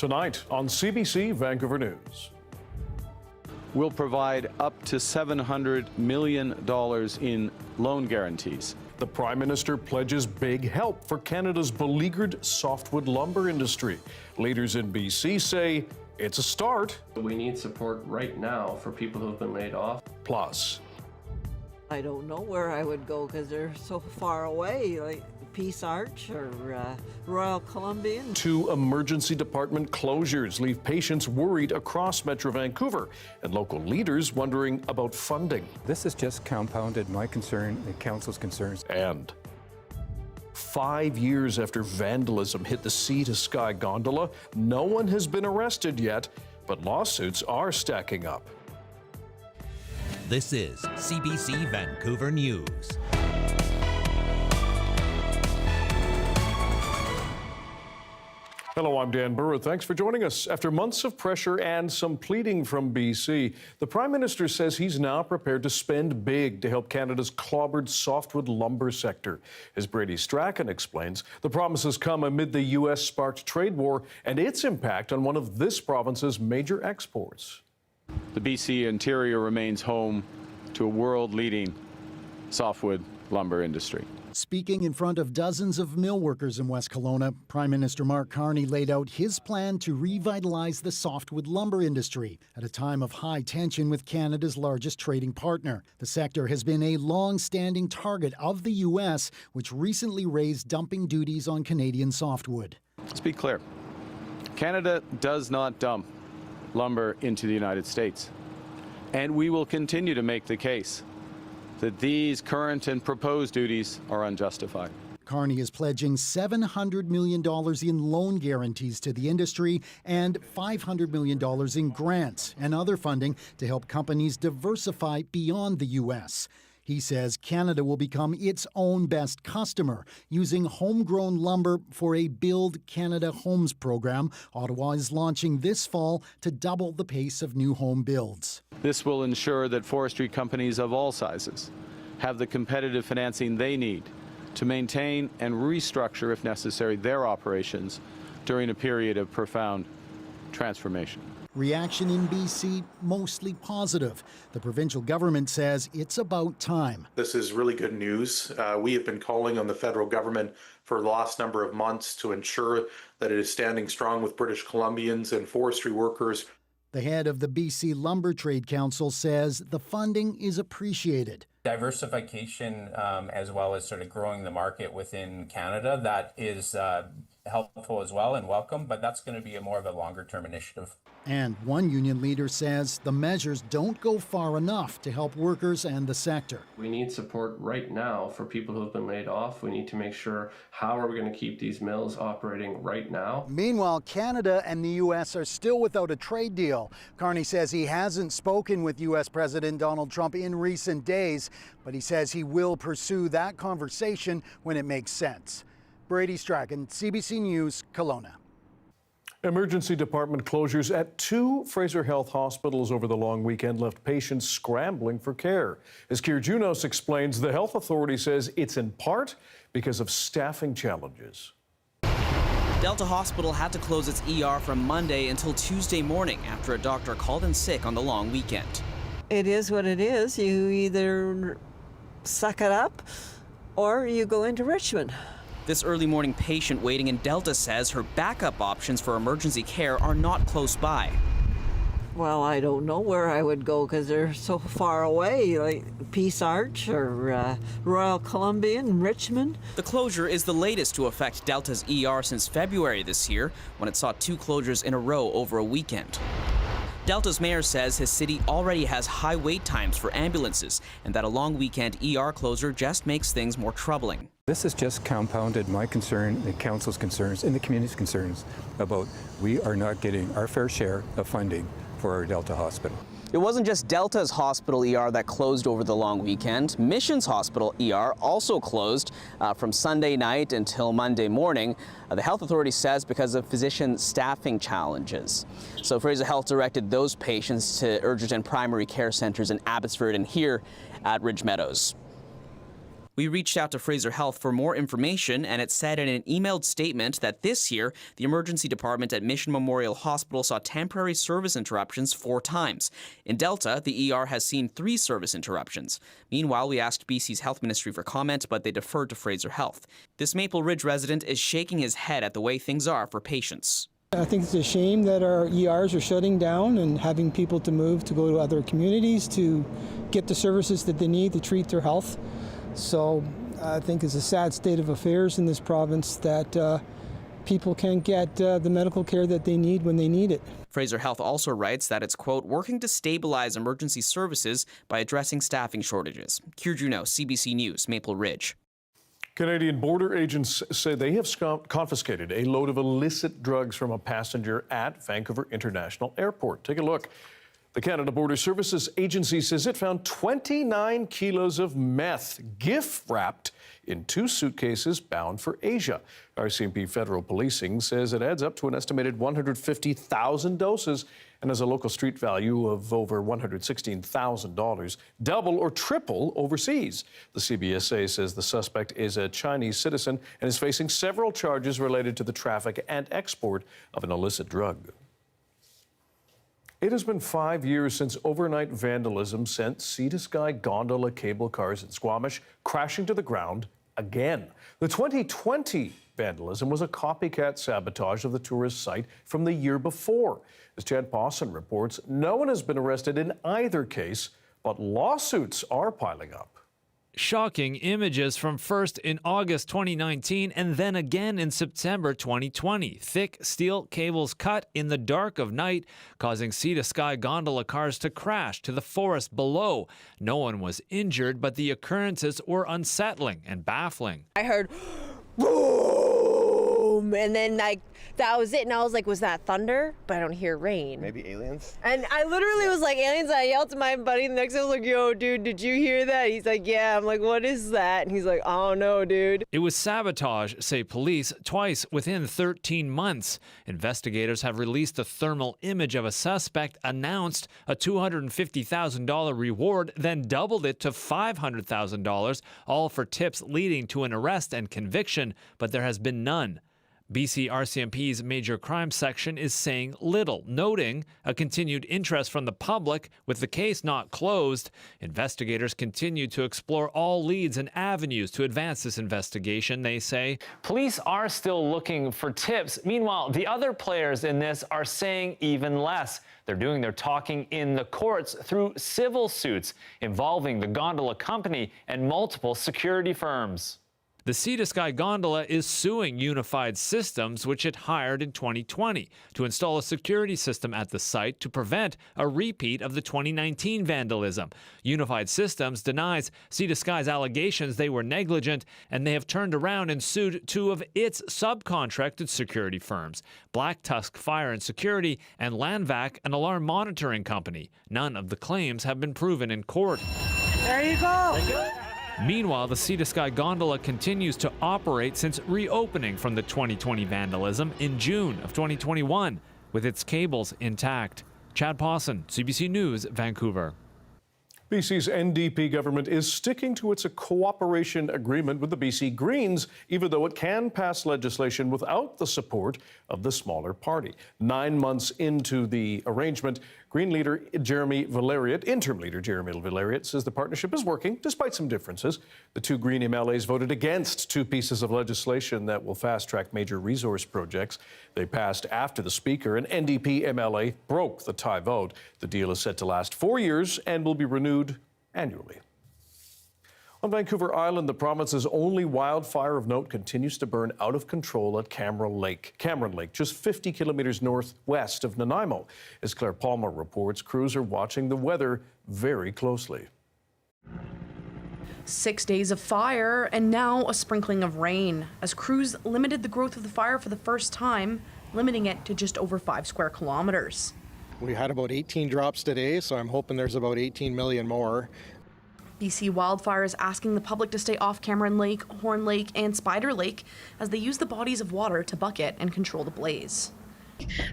Tonight on CBC Vancouver News. We'll provide up to $700 million in loan guarantees. The Prime Minister pledges big help for Canada's beleaguered softwood lumber industry. Leaders in BC say it's a start. We need support right now for people who have been laid off. Plus, I don't know where I would go because they're so far away, like Peace Arch or Royal Columbian. 2 emergency department closures leave patients worried across Metro Vancouver and local leaders wondering about funding. This has just compounded my concern and council's concerns. And 5 years after vandalism hit the Sea to Sky Gondola, no one has been arrested yet, but lawsuits are stacking up. This is CBC Vancouver News. Hello, I'm Dan Burritt. Thanks for joining us. After months of pressure and some pleading from BC, the Prime Minister says he's now prepared to spend big to help Canada's clobbered softwood lumber sector. As Brady Strachan explains, the promises come amid the U.S.-sparked trade war and its impact on one of this province's major exports. The BC interior remains home to a world-leading softwood lumber industry. Speaking in front of dozens of mill workers in West Kelowna, Prime Minister Mark Carney laid out his plan to revitalize the softwood lumber industry at a time of high tension with Canada's largest trading partner. The sector has been a long-standing target of the U.S., which recently raised dumping duties on Canadian softwood. Let's be clear. Canada does not dump lumber into the United States. And we will continue to make the case that these current and proposed duties are unjustified. Carney is pledging $700 million in loan guarantees to the industry and $500 million in grants and other funding to help companies diversify beyond the U.S. He says Canada will become its own best customer, using homegrown lumber for a Build Canada Homes program Ottawa is launching this fall to double the pace of new home builds. This will ensure that forestry companies of all sizes have the competitive financing they need to maintain and restructure, if necessary, their operations during a period of profound transformation. Reaction in BC mostly positive. The provincial government says it's about time. This is really good news. We have been calling on the federal government for the last number of months to ensure that it is standing strong with British Columbians and forestry workers. The head of the BC Lumber Trade Council says the funding is appreciated. Diversification as well as sort of growing the market within Canada, that is helpful as well and welcome, but that's going to be more of a longer-term initiative. And one union leader says the measures don't go far enough to help workers and the sector. We need support right now for people who have been laid off. We need to make sure, how are we going to keep these mills operating right now? Meanwhile, Canada and the U.S. are still without a trade deal. Carney says he hasn't spoken with U.S. President Donald Trump in recent days, but he says he will pursue that conversation when it makes sense. Brady Strachan, CBC News, Kelowna. Emergency department closures at 2 Fraser Health hospitals over the long weekend left patients scrambling for care. As Keir Junos explains, the health authority says it's in part because of staffing challenges. Delta Hospital had to close its ER from Monday until Tuesday morning after a doctor called in sick on the long weekend. It is what it is. You either suck it up or you go into Richmond. This early morning patient waiting in Delta says her backup options for emergency care are not close by. Well, I don't know where I would go because they're so far away, like Peace Arch or Royal Columbian, Richmond. The closure is the latest to affect Delta's ER since February this year, when it saw 2 closures in a row over a weekend. Delta's mayor says his city already has high wait times for ambulances and that a long weekend ER closure just makes things more troubling. This has just compounded my concern, the council's concerns, and the community's concerns about we are not getting our fair share of funding for our Delta Hospital. It wasn't just Delta's hospital ER that closed over the long weekend. Mission's hospital ER also closed from Sunday night until Monday morning. The health authority says because of physician staffing challenges. So Fraser Health directed those patients to urgent and primary care centers in Abbotsford and here at Ridge Meadows. We reached out to Fraser Health for more information, and it said in an emailed statement that this year, the emergency department at Mission Memorial Hospital saw temporary service interruptions 4 times. In Delta, the ER has seen 3 service interruptions. Meanwhile, we asked BC's Health Ministry for comment, but they deferred to Fraser Health. This Maple Ridge resident is shaking his head at the way things are for patients. I think it's a shame that our ERs are shutting down and having people to move to go to other communities to get the services that they need to treat their health. So I think it's a sad state of affairs in this province that people can't get the medical care that they need when they need it. Fraser Health also writes that it's, quote, working to stabilize emergency services by addressing staffing shortages. Keir Juneau, CBC News, Maple Ridge. Canadian border agents say they have confiscated a load of illicit drugs from a passenger at Vancouver International Airport. Take a look. The Canada Border Services Agency says it found 29 kilos of meth gift-wrapped in 2 suitcases bound for Asia. RCMP Federal Policing says it adds up to an estimated 150,000 doses and has a local street value of over $116,000, double or triple overseas. The CBSA says the suspect is a Chinese citizen and is facing several charges related to the traffic and export of an illicit drug. It has been 5 years since overnight vandalism sent sea-to-sky gondola cable cars in Squamish crashing to the ground again. The 2020 vandalism was a copycat sabotage of the tourist site from the year before. As Chad Pawson reports, no one has been arrested in either case, but lawsuits are piling up. Shocking images from first in August 2019 and then again in September 2020. Thick steel cables cut in the dark of night, causing sea-to-sky gondola cars to crash to the forest below. No one was injured, but the occurrences were unsettling and baffling. I heard boom, and then that was it, and I was like, was that thunder? But I don't hear rain. Maybe aliens? And I literally was like, aliens. I yelled to my buddy, and the next day I was like, yo, dude, did you hear that? He's like, yeah. I'm like, what is that? And he's like, I don't know, dude. It was sabotage, say police, twice within 13 months. Investigators have released a thermal image of a suspect, announced a $250,000 reward, then doubled it to $500,000, all for tips leading to an arrest and conviction, but there has been none. BC RCMP's Major Crime Section is saying little, noting a continued interest from the public with the case not closed. Investigators continue to explore all leads and avenues to advance this investigation, they say. Police are still looking for tips. Meanwhile, the other players in this are saying even less. They're doing their talking in the courts through civil suits involving the gondola company and multiple security firms. The sea-to-sky gondola is suing Unified Systems, which it hired in 2020 to install a security system at the site to prevent a repeat of the 2019 vandalism. Unified Systems denies Sea-to-Sky's allegations they were negligent, and they have turned around and sued 2 of its subcontracted security firms, Black Tusk Fire and Security and Landvac, an alarm monitoring company. None of the claims have been proven in court. There you go. Meanwhile, the Sea-to-Sky gondola continues to operate since reopening from the 2020 vandalism in June of 2021, with its cables intact. Chad Pawson, CBC News, Vancouver. BC's NDP government is sticking to its cooperation agreement with the BC Greens, even though it can pass legislation without the support of the smaller party. 9 months into the arrangement, Green leader Jeremy Valeriot, interim leader Jeremy Valeriot, says the partnership is working despite some differences. The 2 Green MLAs voted against 2 pieces of legislation that will fast-track major resource projects. They passed after the Speaker. An NDP MLA broke the tie vote. The deal is set to last 4 years and will be renewed annually. On Vancouver Island, the province's only wildfire of note continues to burn out of control at Cameron Lake, just 50 kilometers northwest of Nanaimo. As Claire Palmer reports, crews are watching the weather very closely. 6 days of fire and now a sprinkling of rain as crews limited the growth of the fire for the first time, limiting it to just over 5 square kilometers. We had about 18 drops today, so I'm hoping there's about 18 million more. BC Wildfire is asking the public to stay off Cameron Lake, Horn Lake, and Spider Lake as they use the bodies of water to bucket and control the blaze.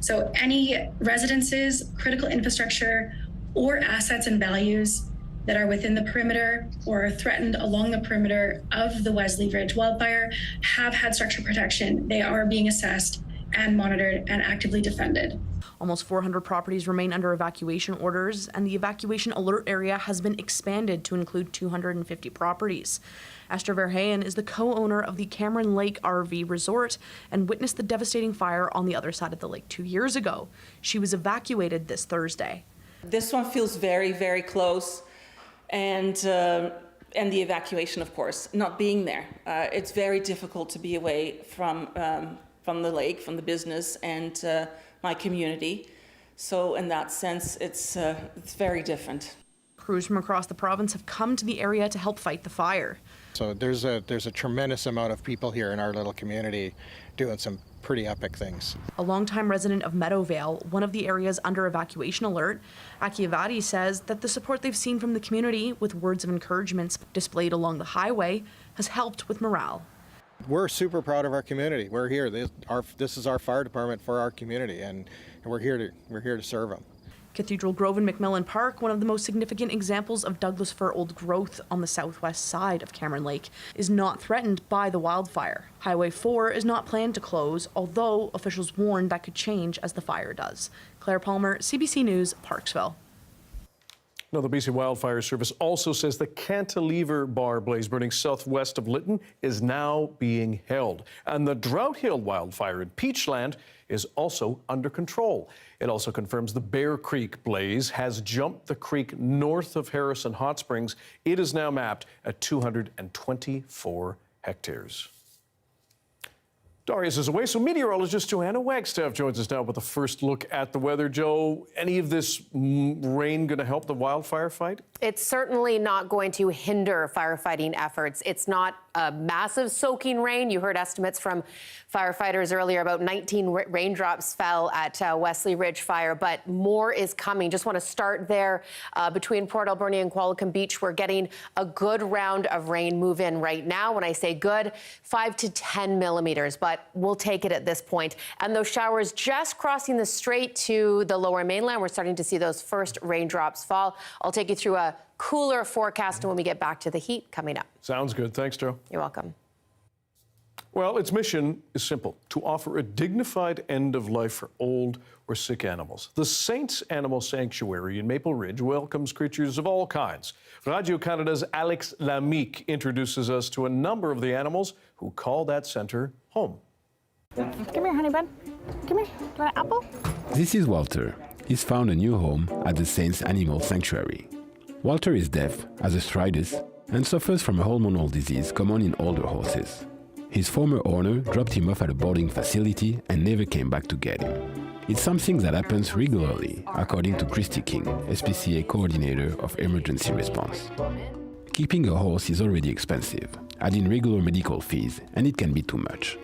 So any residences, critical infrastructure, or assets and values that are within the perimeter or are threatened along the perimeter of the Wesley Ridge wildfire have had structure protection. They are being assessed and monitored and actively defended. Almost 400 properties remain under evacuation orders, and the evacuation alert area has been expanded to include 250 properties. Esther Verheyen is the co-owner of the Cameron Lake RV Resort and witnessed the devastating fire on the other side of the lake 2 years ago. She was evacuated this Thursday. This one feels very, very close, and the evacuation, of course, not being there. It's very difficult to be away from the lake, from the business, and my community. So in that sense, it's very different. Crews from across the province have come to the area to help fight the fire. So there's a tremendous amount of people here in our little community doing some pretty epic things. A longtime resident of Meadowvale, one of the areas under evacuation alert, Aki Avadi says that the support they've seen from the community with words of encouragement displayed along the highway has helped with morale. We're super proud of our community. We're here. This is our fire department for our community, and we're here to serve them. Cathedral Grove and McMillan Park, one of the most significant examples of Douglas fir old growth on the southwest side of Cameron Lake, is not threatened by the wildfire. Highway 4 is not planned to close, although officials warn that could change as the fire does. Claire Palmer, CBC News, Parksville. Now, the BC Wildfire Service also says the Cantilever Bar blaze burning southwest of Lytton is now being held. And the Drought Hill wildfire in Peachland is also under control. It also confirms the Bear Creek blaze has jumped the creek north of Harrison Hot Springs. It is now mapped at 224 hectares. Darius is away, so meteorologist Joanna Wagstaff joins us now with a first look at the weather. Joe, any of this rain going to help the wildfire fight? It's certainly not going to hinder firefighting efforts. It's not a massive soaking rain. You heard estimates from firefighters earlier about 19 raindrops fell at Wesley Ridge Fire, but more is coming. Just want to start there between Port Alberni and Qualicum Beach. We're getting a good round of rain move in right now. When I say good, 5 to 10 millimeters, but we'll take it at this point. And those showers just crossing the strait to the lower mainland. We're starting to see those first raindrops fall. I'll take you through a cooler forecast when we get back to the heat coming up. Sounds good. Thanks, Joe. You're welcome. Well, its mission is simple: to offer a dignified end of life for old or sick animals. The Saints Animal Sanctuary in Maple Ridge welcomes creatures of all kinds. Radio Canada's Alex Lamique introduces us to a number of the animals who call that centre home. Come here, honey bun. Come here. Do you want an apple? This is Walter. He's found a new home at the Saints Animal Sanctuary. Walter is deaf, has arthritis, and suffers from a hormonal disease common in older horses. His former owner dropped him off at a boarding facility and never came back to get him. It's something that happens regularly, according to Christy King, SPCA coordinator of emergency response. Keeping a horse is already expensive, adding regular medical fees, and it can be too much.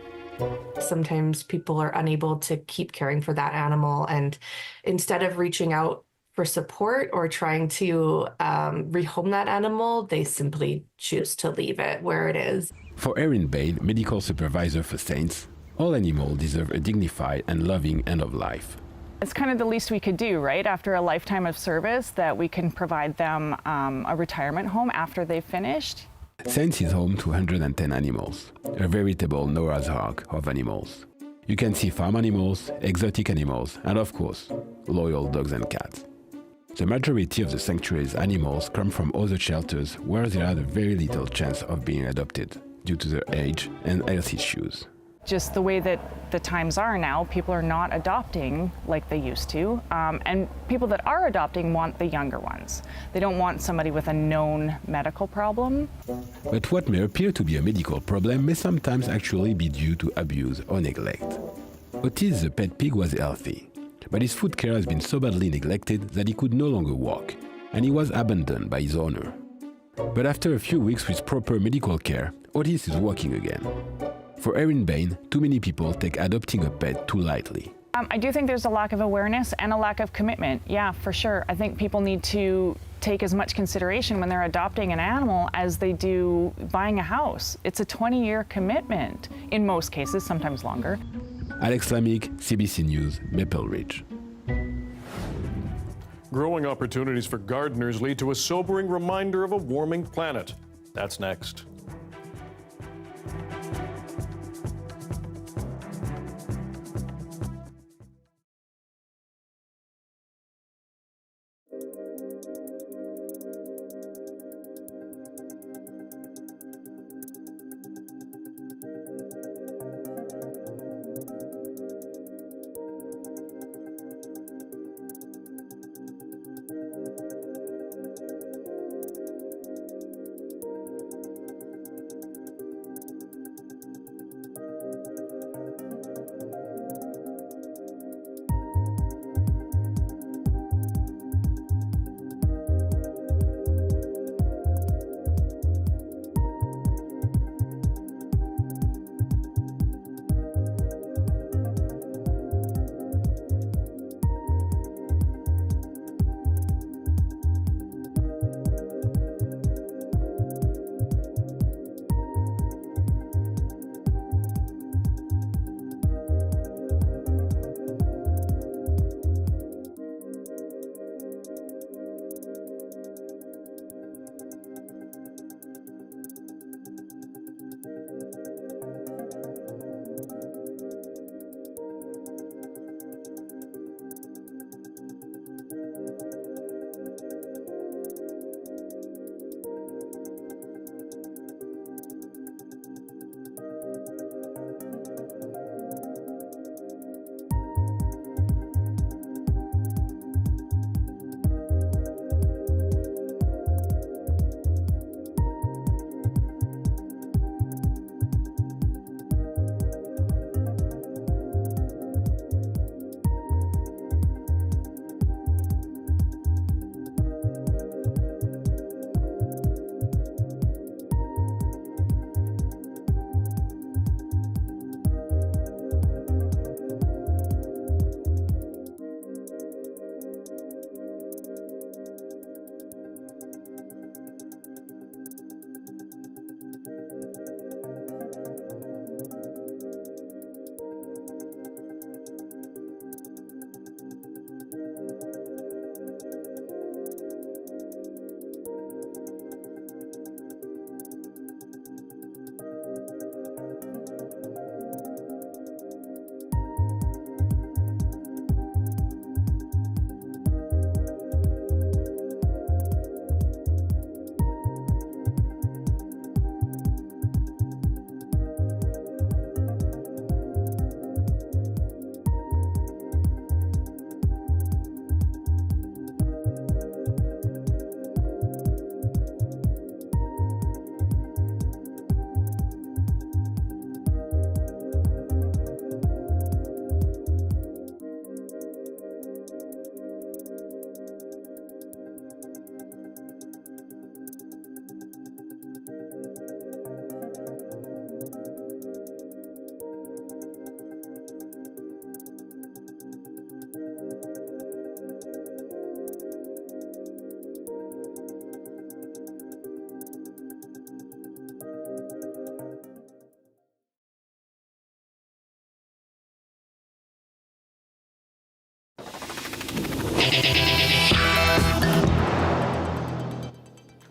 Sometimes people are unable to keep caring for that animal, and instead of reaching out for support or trying to rehome that animal, they simply choose to leave it where it is. For Erin Bain, medical supervisor for Saints, all animals deserve a dignified and loving end of life. It's kind of the least we could do, right? After a lifetime of service, that we can provide them a retirement home after they've finished. Saints is home to 110 animals, a veritable Noah's Ark of animals. You can see farm animals, exotic animals, and of course, loyal dogs and cats. The majority of the sanctuary's animals come from other shelters where they had a very little chance of being adopted due to their age and health issues. Just the way that the times are now, people are not adopting like they used to, and people that are adopting want the younger ones. They don't want somebody with a known medical problem. But what may appear to be a medical problem may sometimes actually be due to abuse or neglect. Otis the pet pig was healthy, but his foot care has been so badly neglected that he could no longer walk, and he was abandoned by his owner. But after a few weeks with proper medical care, Otis is walking again. For Erin Bain, too many people take adopting a pet too lightly. I do think there's a lack of awareness and a lack of commitment. Yeah, for sure. I think people need to take as much consideration when they're adopting an animal as they do buying a house. It's a 20-year commitment in most cases, sometimes longer. Alex Lamique, CBC News, Maple Ridge. Growing opportunities for gardeners lead to a sobering reminder of a warming planet. That's next.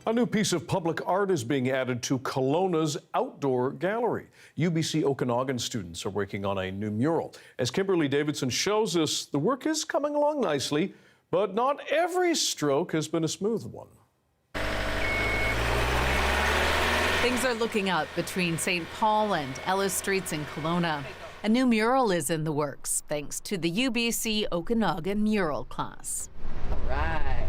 A new piece of public art is being added to Kelowna's outdoor gallery. UBC Okanagan students are working on a new mural. As Kimberly Davidson shows us, the work is coming along nicely, but not every stroke has been a smooth one. Things are looking up between St. Paul and Ellis Streets in Kelowna. A new mural is in the works, thanks to the UBC Okanagan mural class. All right.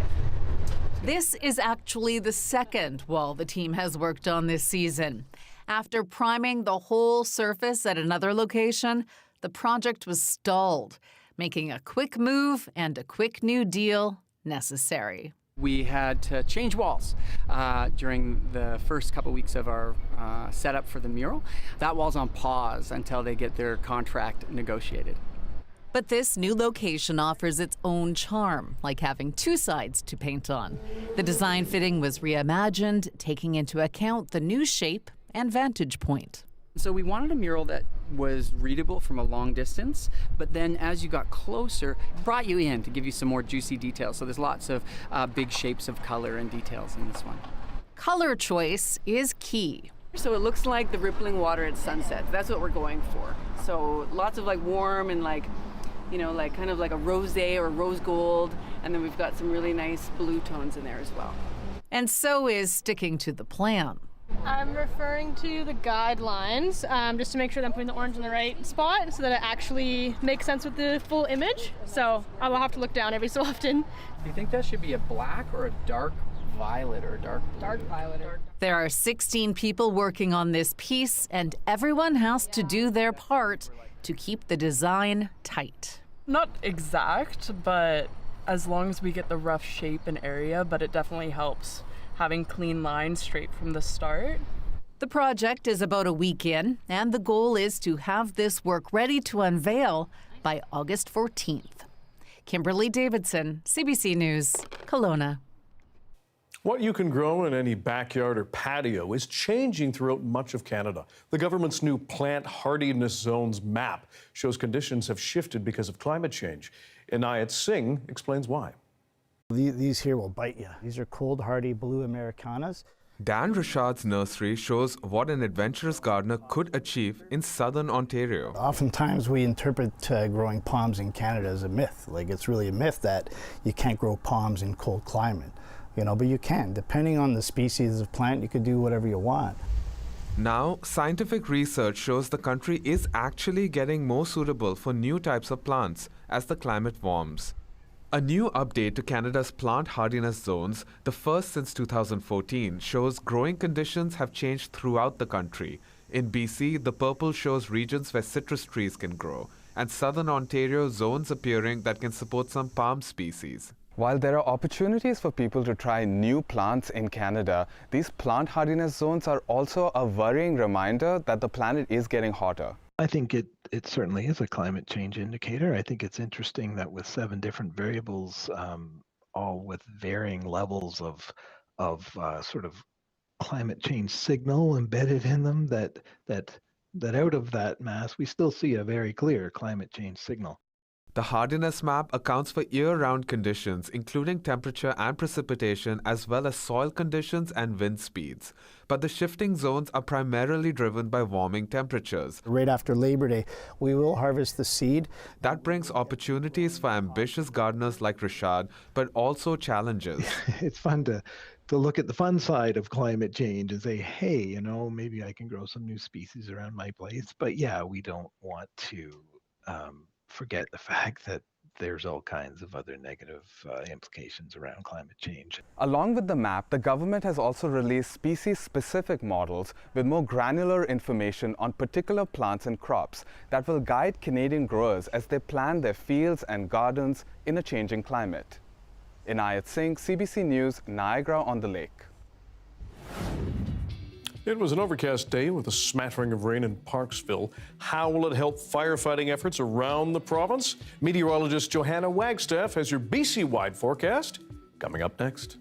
This is actually the second wall the team has worked on this season. After priming the whole surface at another location, the project was stalled, making a quick move and a quick new deal necessary. We had to change walls during the first couple weeks of our setup for the mural. That wall's on pause until they get their contract negotiated. But this new location offers its own charm, like having two sides to paint on. The design fitting was reimagined, taking into account the new shape and vantage point. So we wanted a mural that was readable from a long distance, but then as you got closer, brought you in to give you some more juicy details. So there's lots of big shapes of color and details in this one. Color choice is key. So it looks like the rippling water at sunset. That's what we're going for. So lots of like warm and like, you know, like kind of like a rosé or rose gold. And then we've got some really nice blue tones in there as well. And so is sticking to the plan. I'm referring to the guidelines just to make sure that I'm putting the orange in the right spot so that it actually makes sense with the full image. So I will have to look down every so often. Do you think that should be a black or a dark violet or a dark violet? There are 16 people working on this piece, and everyone has to do their part to keep the design tight. Not exact, but as long as we get the rough shape and area, but it definitely helps having clean lines straight from the start. The project is about a week in, and the goal is to have this work ready to unveil by August 14th. Kimberly Davidson, CBC News, Kelowna. What you can grow in any backyard or patio is changing throughout much of Canada. The government's new plant hardiness zones map shows conditions have shifted because of climate change. Inayat Singh explains why. These here will bite you. These are cold hardy blue Americanas. Dan Rashad's nursery shows what an adventurous gardener could achieve in southern Ontario. Oftentimes we interpret growing palms in Canada as a myth. Like it's really a myth that you can't grow palms in cold climate. You know, but you can. Depending on the species of plant, you could do whatever you want. Now, scientific research shows the country is actually getting more suitable for new types of plants as the climate warms. A new update to Canada's plant hardiness zones, the first since 2014, shows growing conditions have changed throughout the country. In BC, the purple shows regions where citrus trees can grow, and southern Ontario zones appearing that can support some palm species. While there are opportunities for people to try new plants in Canada, these plant hardiness zones are also a worrying reminder that the planet is getting hotter. I think it certainly is a climate change indicator. I think it's interesting that with 7 different variables, all with varying levels of sort of climate change signal embedded in them, that out of that mass, we still see a very clear climate change signal. The hardiness map accounts for year-round conditions, including temperature and precipitation, as well as soil conditions and wind speeds. But the shifting zones are primarily driven by warming temperatures. Right after Labor Day, we will harvest the seed. That brings opportunities for ambitious gardeners like Rashad, but also challenges. It's fun to look at the fun side of climate change and say, hey, you know, maybe I can grow some new species around my place. But yeah, we don't want to forget the fact that there's all kinds of other negative implications around climate change. Along with the map, the government has also released species-specific models with more granular information on particular plants and crops that will guide Canadian growers as they plan their fields and gardens in a changing climate. Inayat Singh, CBC News, Niagara-on-the-Lake. It was an overcast day with a smattering of rain in Parksville. How will it help firefighting efforts around the province? Meteorologist Johanna Wagstaff has your BC-wide forecast coming up next.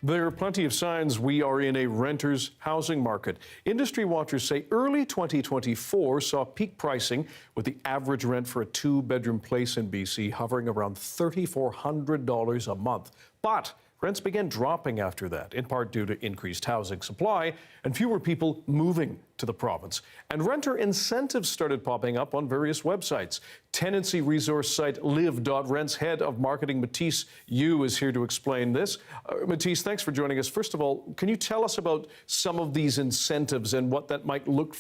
There are plenty of signs we are in a renter's housing market. Industry watchers say early 2024 saw peak pricing, with the average rent for a two-bedroom place in BC hovering around $3,400 a month. But rents began dropping after that, in part due to increased housing supply and fewer people moving to the province. And renter incentives started popping up on various websites. Tenancy resource site live.rent's head of marketing, Matisse Yu, is here to explain this. Matisse, thanks for joining us. First of all, can you tell us about some of these incentives and what that might look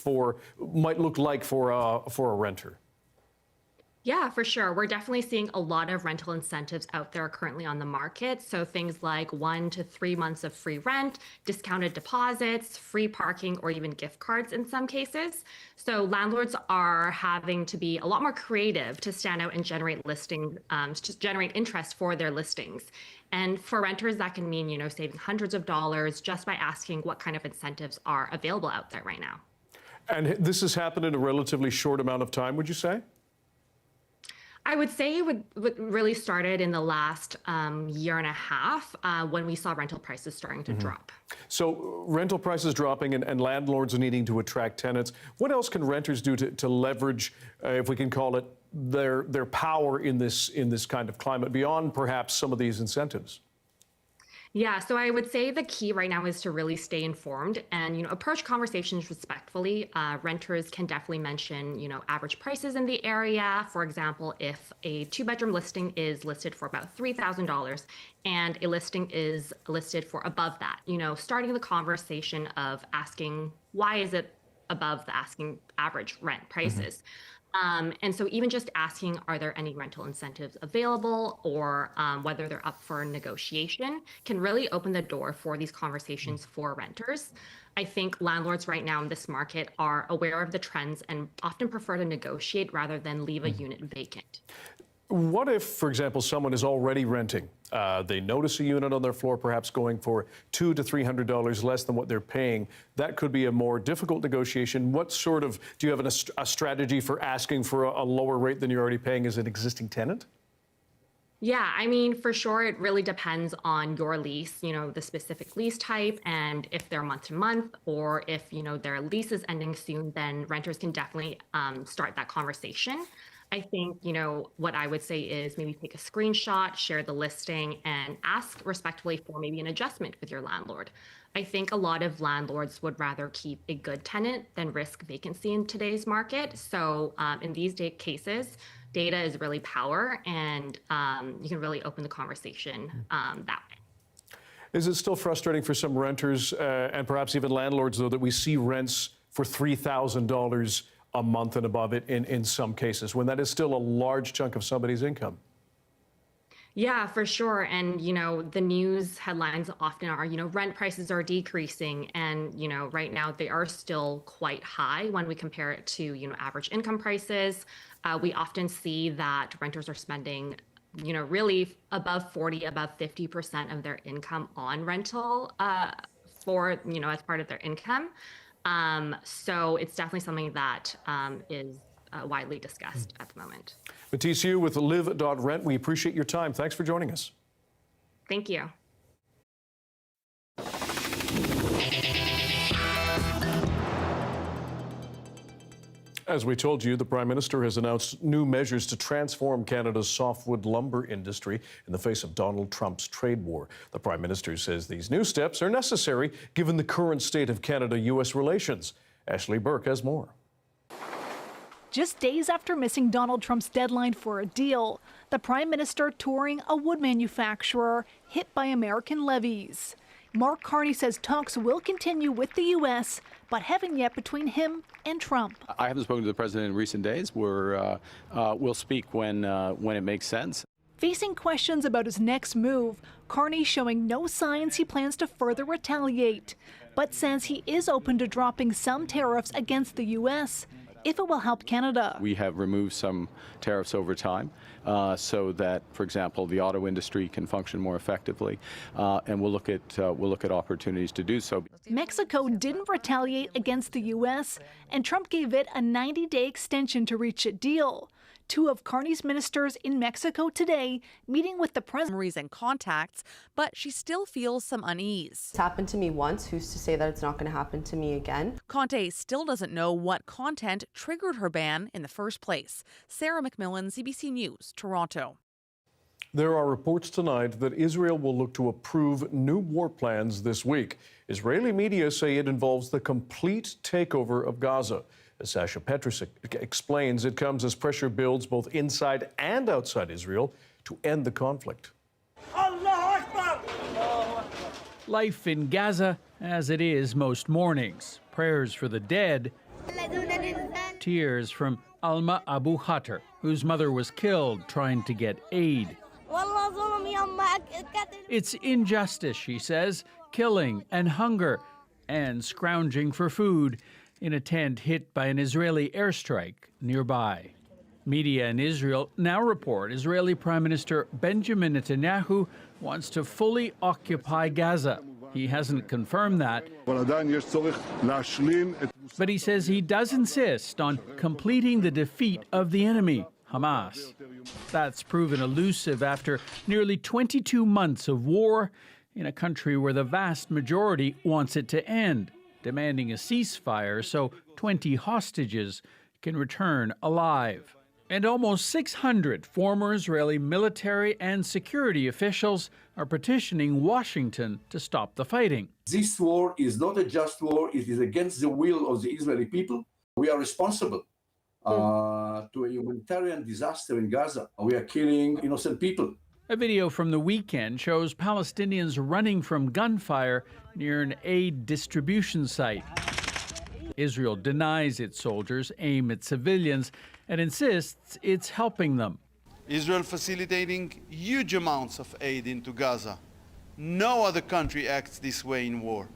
like for a renter? Yeah, for sure. We're definitely seeing a lot of rental incentives out there currently on the market. So things like 1 to 3 months of free rent, discounted deposits, free parking, or even gift cards in some cases. So landlords are having to be a lot more creative to stand out and generate just generate interest for their listings. And for renters, that can mean, saving hundreds of dollars just by asking what kind of incentives are available out there right now. And this has happened in a relatively short amount of time, would you say? I would say it really started in the last year and a half when we saw rental prices starting to drop. So rental prices dropping and landlords needing to attract tenants. What else can renters do to leverage, if we can call it, their power in this kind of climate beyond perhaps some of these incentives? Yeah, so I would say the key right now is to really stay informed and, approach conversations respectfully. Renters can definitely mention, average prices in the area. For example, if a two-bedroom listing is listed for about $3,000 and a listing is listed for above that, starting the conversation of asking, why is it above the asking average rent prices? And so even just asking, are there any rental incentives available, or whether they're up for negotiation, can really open the door for these conversations for renters. I think landlords right now in this market are aware of the trends and often prefer to negotiate rather than leave a unit vacant. What if, for example, someone is already renting? They notice a unit on their floor perhaps going for $200 to $300 less than what they're paying. That could be a more difficult negotiation. What sort of, do you have a strategy for asking for a lower rate than you're already paying as an existing tenant? Yeah, for sure, it really depends on your lease, the specific lease type, and if they're month to month, or if, their lease is ending soon, then renters can definitely start that conversation. I think, what I would say is maybe take a screenshot, share the listing, and ask respectfully for maybe an adjustment with your landlord. I think a lot of landlords would rather keep a good tenant than risk vacancy in today's market. So in these cases, data is really power, and you can really open the conversation that way. Is it still frustrating for some renters and perhaps even landlords, though, that we see rents for $3,000 a month and above it in some cases, when that is still a large chunk of somebody's income? Yeah, for sure. And, the news headlines often are, rent prices are decreasing. And, right now they are still quite high when we compare it to, average income prices. We often see that renters are spending, really above 50% of their income on rental for, as part of their income. So it's definitely something that is widely discussed at the moment. Matisse Yu with live.rent. We appreciate your time. Thanks for joining us. Thank you. As we told you, the Prime Minister has announced new measures to transform Canada's softwood lumber industry in the face of Donald Trump's trade war. The Prime Minister says these new steps are necessary given the current state of Canada-U.S. relations. Ashley Burke has more. Just days after missing Donald Trump's deadline for a deal, the Prime Minister touring a wood manufacturer hit by American levies. Mark Carney says talks will continue with the U.S., but haven't yet between him and Trump. I haven't spoken to the president in recent days. We'll speak when it makes sense. Facing questions about his next move, Carney showing no signs he plans to further retaliate, but says he is open to dropping some tariffs against the U.S. if it will help Canada. We have removed some tariffs over time so that, for example, the auto industry can function more effectively, and we'll look at opportunities to do so. Mexico didn't retaliate against the U.S., and Trump gave it a 90-day extension to reach a deal. Two of Carney's ministers in Mexico today, meeting with the president. And contacts, but she still feels some unease. It's happened to me once. Who's to say that it's not going to happen to me again? Conte still doesn't know what content triggered her ban in the first place. Sarah McMillan, CBC News, Toronto. There are reports tonight that Israel will look to approve new war plans this week. Israeli media say it involves the complete takeover of Gaza. As Sasha Petrusik explains, it comes as pressure builds both inside and outside Israel to end the conflict. Life in Gaza as it is most mornings. Prayers for the dead. Tears from Alma Abu Khater, whose mother was killed trying to get aid. It's injustice, she says, killing and hunger, and scrounging for food in a tent hit by an Israeli airstrike nearby. Media in Israel now report Israeli Prime Minister Benjamin Netanyahu wants to fully occupy Gaza. He hasn't confirmed that, but he says he does insist on completing the defeat of the enemy, Hamas. That's proven elusive after nearly 22 months of war in a country where the vast majority wants it to end, demanding a ceasefire so 20 hostages can return alive. And almost 600 former Israeli military and security officials are petitioning Washington to stop the fighting. This war is not a just war. It is against the will of the Israeli people. We are responsible to a humanitarian disaster in Gaza. We are killing innocent people. A video from the weekend shows Palestinians running from gunfire near an aid distribution site. Israel denies its soldiers aim at civilians and insists it's helping them. Israel facilitating huge amounts of aid into Gaza. No other country acts this way in war.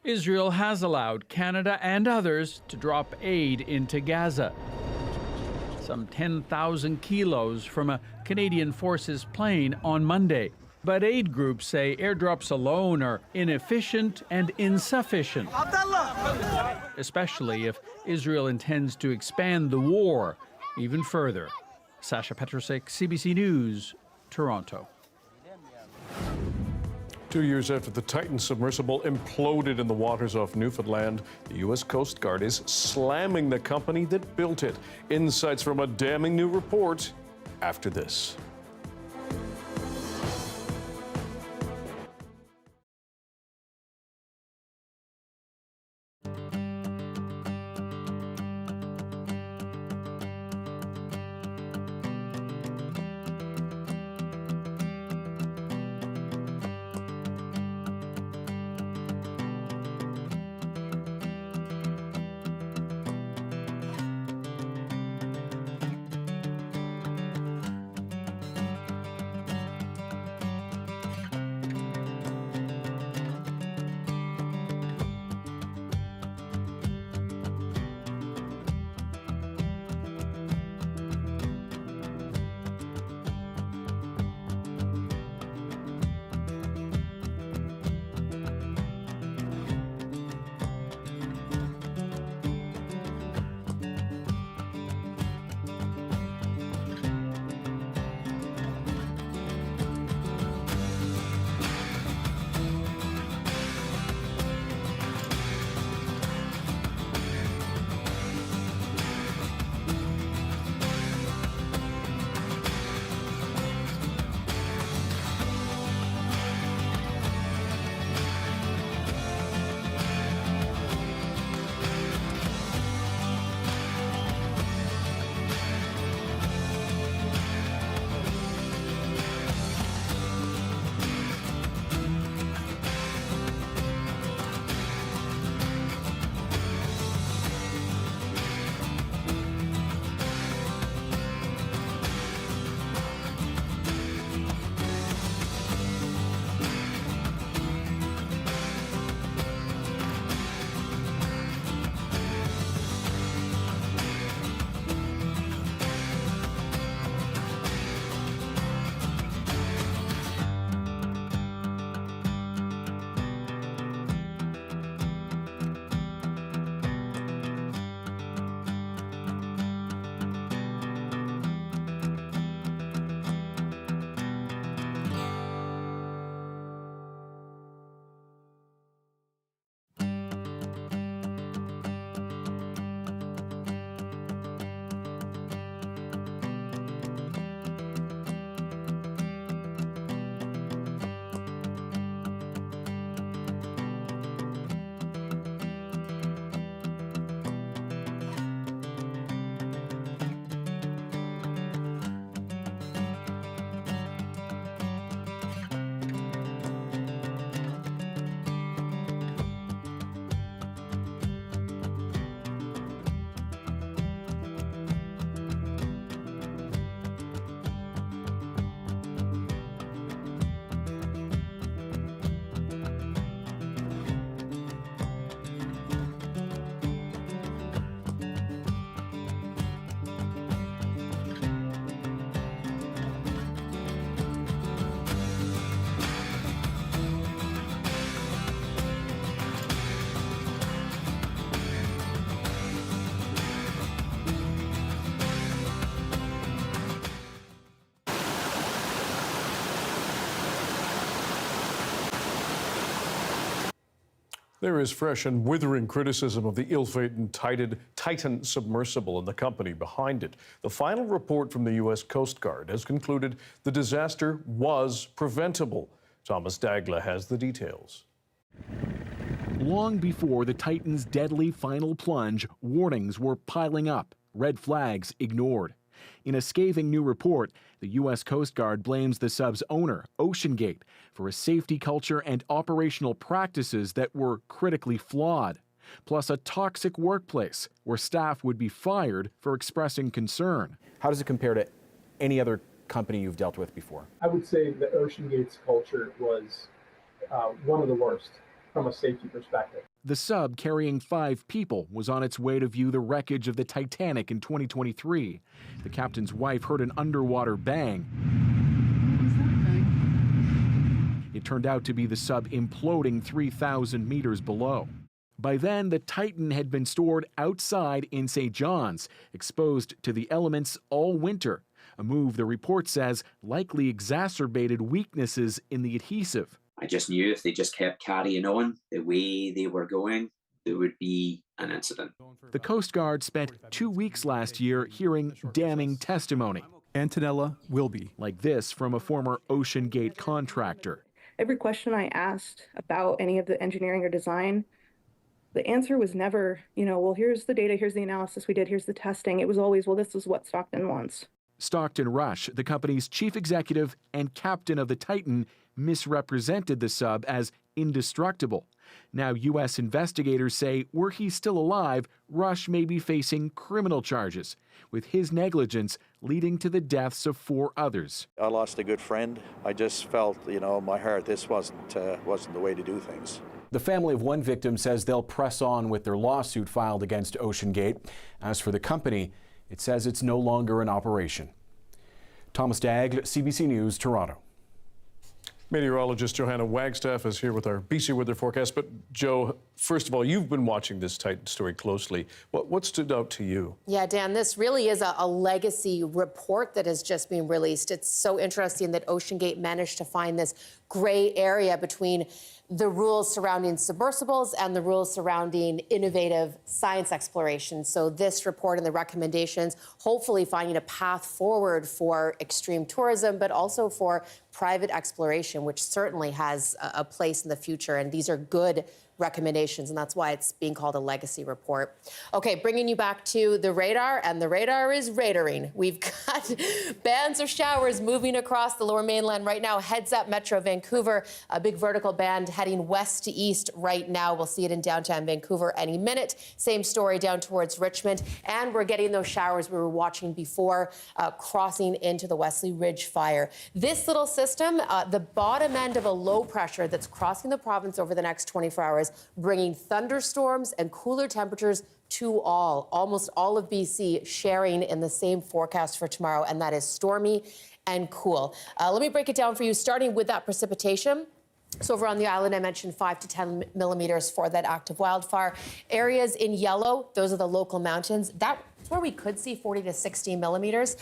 Israel has allowed Canada and others to drop aid into Gaza. Some 10,000 kilos from a Canadian Forces plane on Monday. But aid groups say airdrops alone are inefficient and insufficient, especially if Israel intends to expand the war even further. Sasha Petrusik, CBC News, Toronto. 2 years after the Titan submersible imploded in the waters off Newfoundland, the U.S. Coast Guard is slamming the company that built it. Insights from a damning new report after this. There is fresh and withering criticism of the ill-fated Titan submersible and the company behind it. The final report from the U.S. Coast Guard has concluded the disaster was preventable. Thomas Dagla has the details. Long before the Titan's deadly final plunge, warnings were piling up, red flags ignored. In a scathing new report, the U.S. Coast Guard blames the sub's owner, OceanGate, for a safety culture and operational practices that were critically flawed, plus a toxic workplace where staff would be fired for expressing concern. How does it compare to any other company you've dealt with before? I would say that OceanGate's culture was one of the worst from a safety perspective. The sub, carrying 5 people, was on its way to view the wreckage of the Titanic in 2023. The captain's wife heard an underwater bang. It turned out to be the sub imploding 3,000 meters below. By then, the Titan had been stored outside in St. John's, exposed to the elements all winter, a move the report says likely exacerbated weaknesses in the adhesive. I just knew if they just kept carrying on the way they were going, there would be an incident. The Coast Guard spent 2 weeks last year hearing damning testimony. Antonella will be. Like this from a former OceanGate contractor. Every question I asked about any of the engineering or design, the answer was never, well, here's the data, here's the analysis we did, here's the testing. It was always, well, this is what Stockton wants. Stockton Rush, the company's chief executive and captain of the Titan, misrepresented the sub as indestructible. Now, U.S. investigators say were he still alive, Rush may be facing criminal charges, with his negligence leading to the deaths of 4 others. I lost a good friend. I just felt, my heart, this wasn't the way to do things. The family of one victim says they'll press on with their lawsuit filed against OceanGate. As for the company, it says it's no longer in operation. Thomas Dagg, CBC News, Toronto. Meteorologist Johanna Wagstaff is here with our BC weather forecast. But Joe, first of all, you've been watching this Titan story closely. What stood out to you? Yeah, Dan, this really is a legacy report that has just been released. It's so interesting that OceanGate managed to find this gray area between the rules surrounding submersibles and the rules surrounding innovative science exploration. So this report and the recommendations, hopefully finding a path forward for extreme tourism, but also for private exploration, which certainly has a place in the future. And these are good recommendations, and that's why it's being called a legacy report. Okay, bringing you back to the radar, and the radar is radaring. We've got bands of showers moving across the Lower Mainland right now. Heads up, Metro Vancouver, a big vertical band heading west to east right now. We'll see it in downtown Vancouver any minute. Same story down towards Richmond, and we're getting those showers we were watching before crossing into the Wesley Ridge fire. This little system, the bottom end of a low pressure that's crossing the province over the next 24 hours, bringing thunderstorms and cooler temperatures to almost all of BC, sharing in the same forecast for tomorrow, and that is stormy and cool. Let me break it down for you, starting with that precipitation. So over on the island, I mentioned 5 to 10 millimeters for that active wildfire. Areas in yellow, those are the local mountains. That's where we could see 40 to 60 millimeters.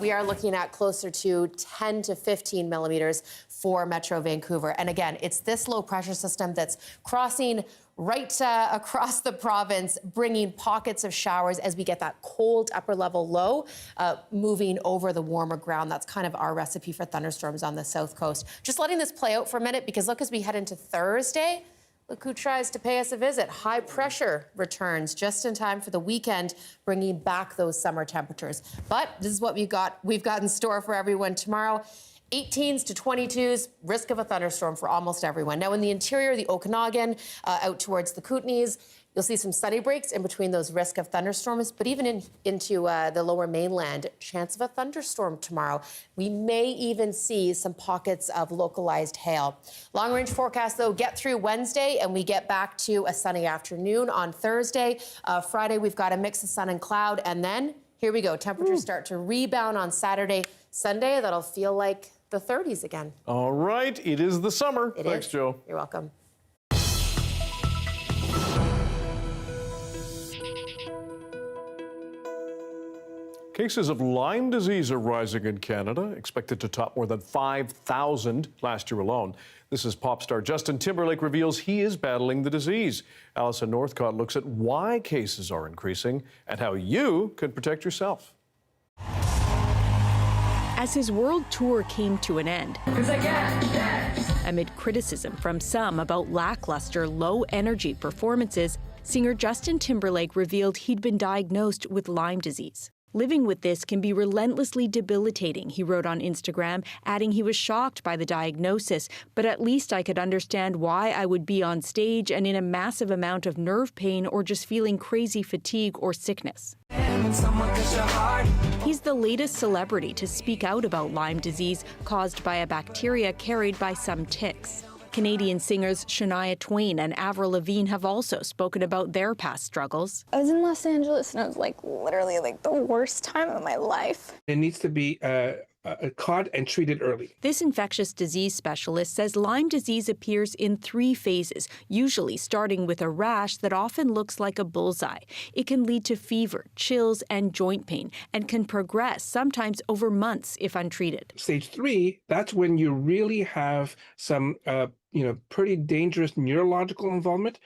We are looking at closer to 10 to 15 millimeters for Metro Vancouver. And again, it's this low pressure system that's crossing right across the province, bringing pockets of showers as we get that cold upper level low moving over the warmer ground. That's kind of our recipe for thunderstorms on the south coast. Just letting this play out for a minute, because look, as we head into Thursday, look who tries to pay us a visit. High pressure returns just in time for the weekend, bringing back those summer temperatures. But this is what we've got in store for everyone tomorrow. 18s to 22s, risk of a thunderstorm for almost everyone. Now in the interior, the Okanagan, out towards the Kootenays, you'll see some sunny breaks in between those risk of thunderstorms, but even into the Lower Mainland, chance of a thunderstorm tomorrow. We may even see some pockets of localized hail. Long-range forecast, though, get through Wednesday, and we get back to a sunny afternoon on Thursday. Friday, we've got a mix of sun and cloud, and then here we go. Temperatures start to rebound on Saturday, Sunday. That'll feel like the 30s again. All right, it is the summer. Thanks, Joe. You're welcome. Cases of Lyme disease are rising in Canada, expected to top more than 5,000 last year alone. This is pop star Justin Timberlake reveals he is battling the disease. Alison Northcott looks at why cases are increasing and how you can protect yourself. As his world tour came to an end, amid criticism from some about lackluster, low-energy performances, singer Justin Timberlake revealed he'd been diagnosed with Lyme disease. Living with this can be relentlessly debilitating, he wrote on Instagram, adding he was shocked by the diagnosis, but at least I could understand why I would be on stage and in a massive amount of nerve pain or just feeling crazy fatigue or sickness. He's the latest celebrity to speak out about Lyme disease caused by a bacteria carried by some ticks. Canadian singers Shania Twain and Avril Lavigne have also spoken about their past struggles. I was in Los Angeles and it was literally the worst time of my life. It needs to be caught and treated early. This infectious disease specialist says Lyme disease appears in 3 phases, usually starting with a rash that often looks like a bullseye. It can lead to fever, chills, and joint pain, and can progress, sometimes over months if untreated. Stage 3, that's when you really have some pretty dangerous neurological involvement.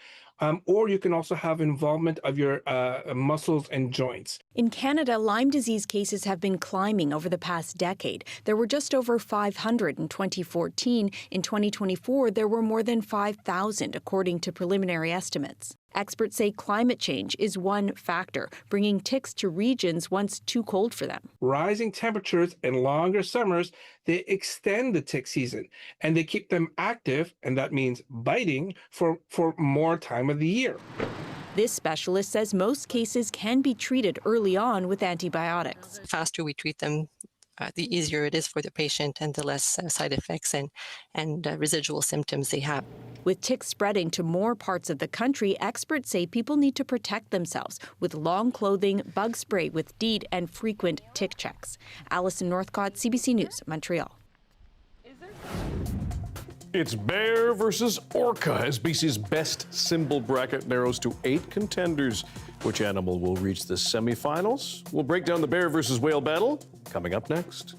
Or you can also have involvement of your muscles and joints. In Canada, Lyme disease cases have been climbing over the past decade. There were just over 500 in 2014. In 2024, there were more than 5,000, according to preliminary estimates. Experts say climate change is one factor, bringing ticks to regions once too cold for them. Rising temperatures and longer summers, they extend the tick season, and they keep them active, and that means biting, for more time of the year. This specialist says most cases can be treated early on with antibiotics. The faster we treat them, the easier it is for the patient and the less side effects and residual symptoms they have. With ticks spreading to more parts of the country, experts say people need to protect themselves with long clothing, bug spray with DEET, and frequent tick checks. Alison Northcott, CBC News, Montreal. It's bear versus orca as BC's best symbol bracket narrows to 8 contenders. Which animal will reach the semifinals? We'll break down the bear versus whale battle coming up next.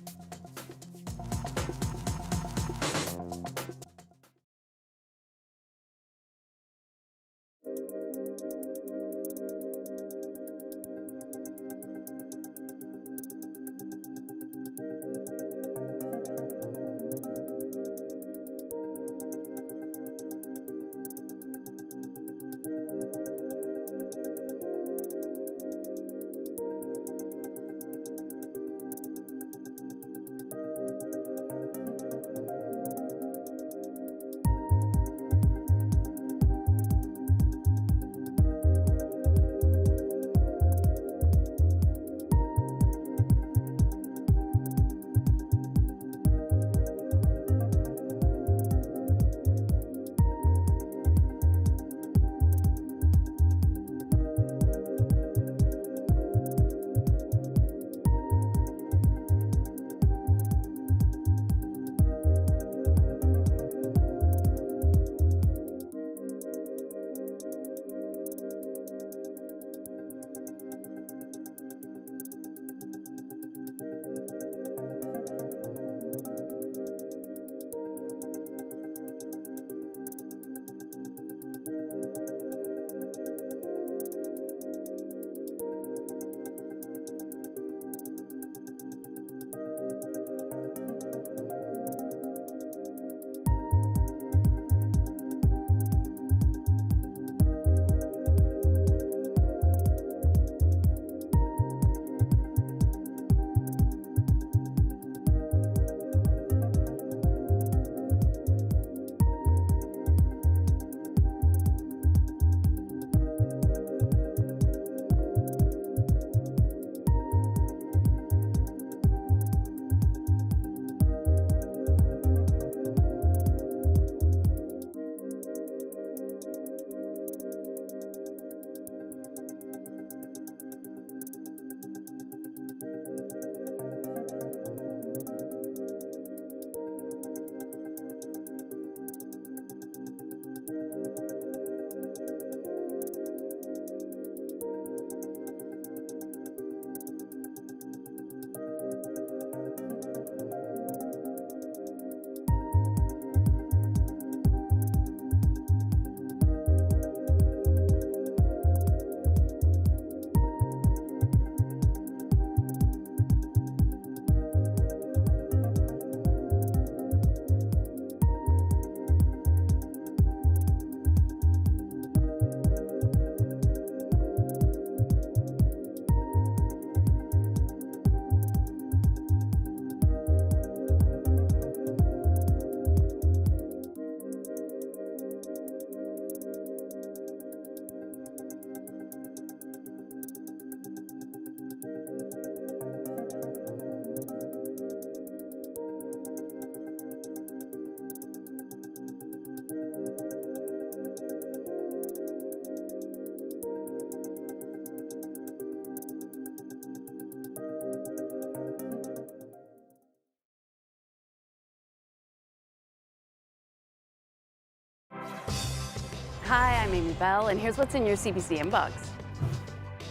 Hi, I'm Amy Bell, and here's what's in your CBC inbox.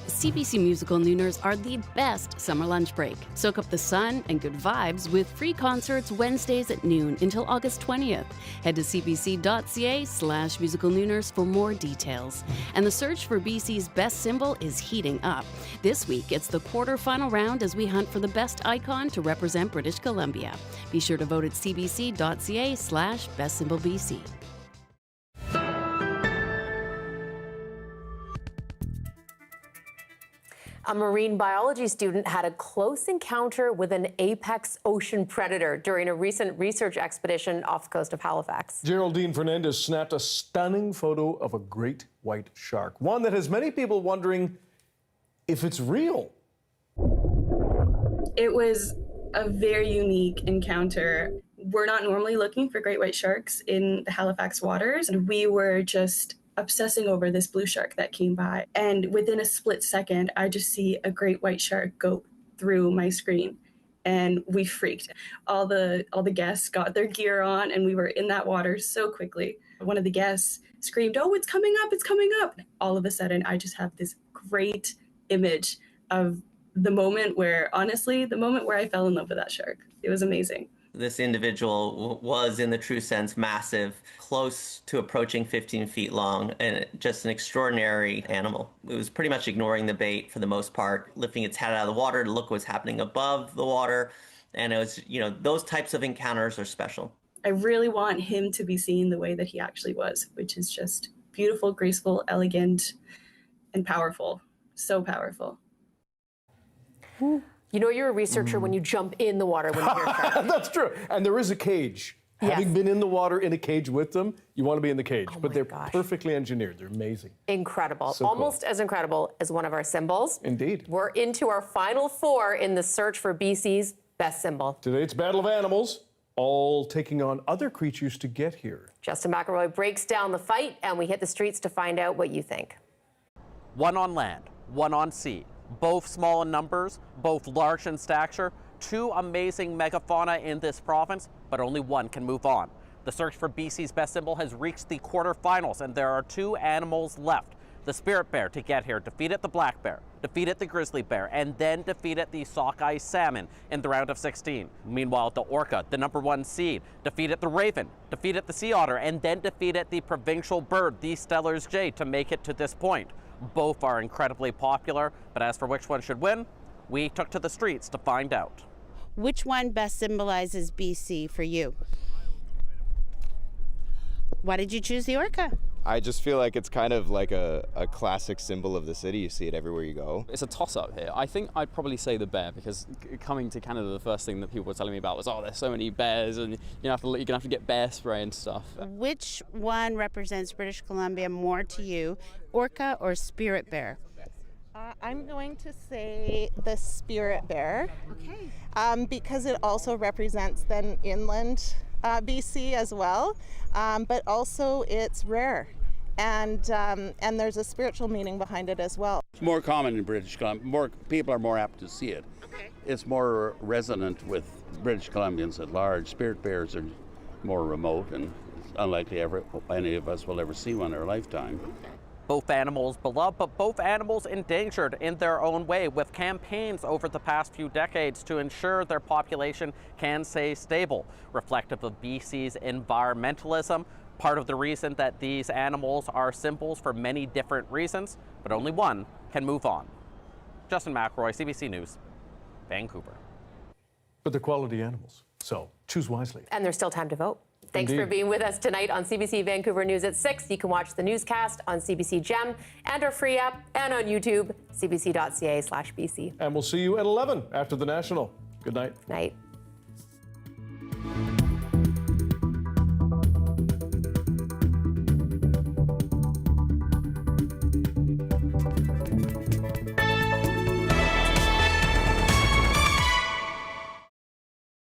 CBC Musical Nooners are the best summer lunch break. Soak up the sun and good vibes with free concerts Wednesdays at noon until August 20th. Head to cbc.ca/musicalnooners for more details. And the search for BC's best symbol is heating up. This week, it's the quarter-final round as we hunt for the best icon to represent British Columbia. Be sure to vote at cbc.ca/bestsymbolbc. A marine biology student had a close encounter with an apex ocean predator during a recent research expedition off the coast of Halifax. Geraldine Fernandez snapped a stunning photo of a great white shark, one that has many people wondering if it's real. It was a very unique encounter. We're not normally looking for great white sharks in the Halifax waters, and we were just obsessing over this blue shark that came by. And within a split second, I just see a great white shark go through my screen, and we freaked. All the guests got their gear on, and we were in that water so quickly. One of the guests screamed, "Oh, it's coming up, it's coming up." All of a sudden, I just have this great image of the moment where I fell in love with that shark. It was amazing. This individual was, in the true sense, massive, close to approaching 15 feet long, and just an extraordinary animal. It was pretty much ignoring the bait for the most part, lifting its head out of the water to look what's happening above the water. And it was, those types of encounters are special. I really want him to be seen the way that he actually was, which is just beautiful, graceful, elegant, and powerful. So powerful. You know you're a researcher when you jump in the water when you hear shark. That's true. And there is a cage. Yes. Having been in the water in a cage with them, you want to be in the cage. But they're perfectly engineered. They're amazing. Incredible. So almost as incredible as one of our symbols. Indeed. We're into our final four in the search for BC's best symbol. Today it's Battle of Animals, all taking on other creatures to get here. Justin McElroy breaks down the fight, and we hit the streets to find out what you think. One on land, one on sea. Both small in numbers, both large in stature, two amazing megafauna in this province, but only one can move on. The search for BC's best symbol has reached the quarterfinals, and there are two animals left. The spirit bear to get here defeated the black bear, defeated the grizzly bear, and then defeated the sockeye salmon in the round of 16. Meanwhile, the orca, the #1 seed, defeated the raven, defeated the sea otter, and then defeated the provincial bird, the Steller's jay, to make it to this point. Both are incredibly popular, but as for which one should win, we took to the streets to find out. Which one best symbolizes BC for you? Why did you choose the orca? I just feel like it's kind of like a classic symbol of the city. You see it everywhere you go. It's a toss-up here. I think I'd probably say the bear, because coming to Canada, the first thing that people were telling me about was, oh, there's so many bears, and you're gonna have to get bear spray and stuff. Which one represents British Columbia more to you, orca or spirit bear? I'm going to say the spirit bear. Okay. Because it also represents then inland BC as well, but also it's rare, and there's a spiritual meaning behind it as well. It's more common in British Columbia. More people are more apt to see it. Okay. It's more resonant with British Columbians at large. Spirit bears are more remote, and it's unlikely any of us will ever see one in our lifetime. Both animals beloved, but both animals endangered in their own way, with campaigns over the past few decades to ensure their population can stay stable, reflective of BC's environmentalism. Part of the reason that these animals are symbols for many different reasons, but only one can move on. Justin McElroy, CBC News, Vancouver. But they're quality animals, so choose wisely. And there's still time to vote. Thanks for being with us tonight on CBC Vancouver News at 6. You can watch the newscast on CBC Gem and our free app, and on YouTube, cbc.ca/BC. And we'll see you at 11 after the National. Good night. Night.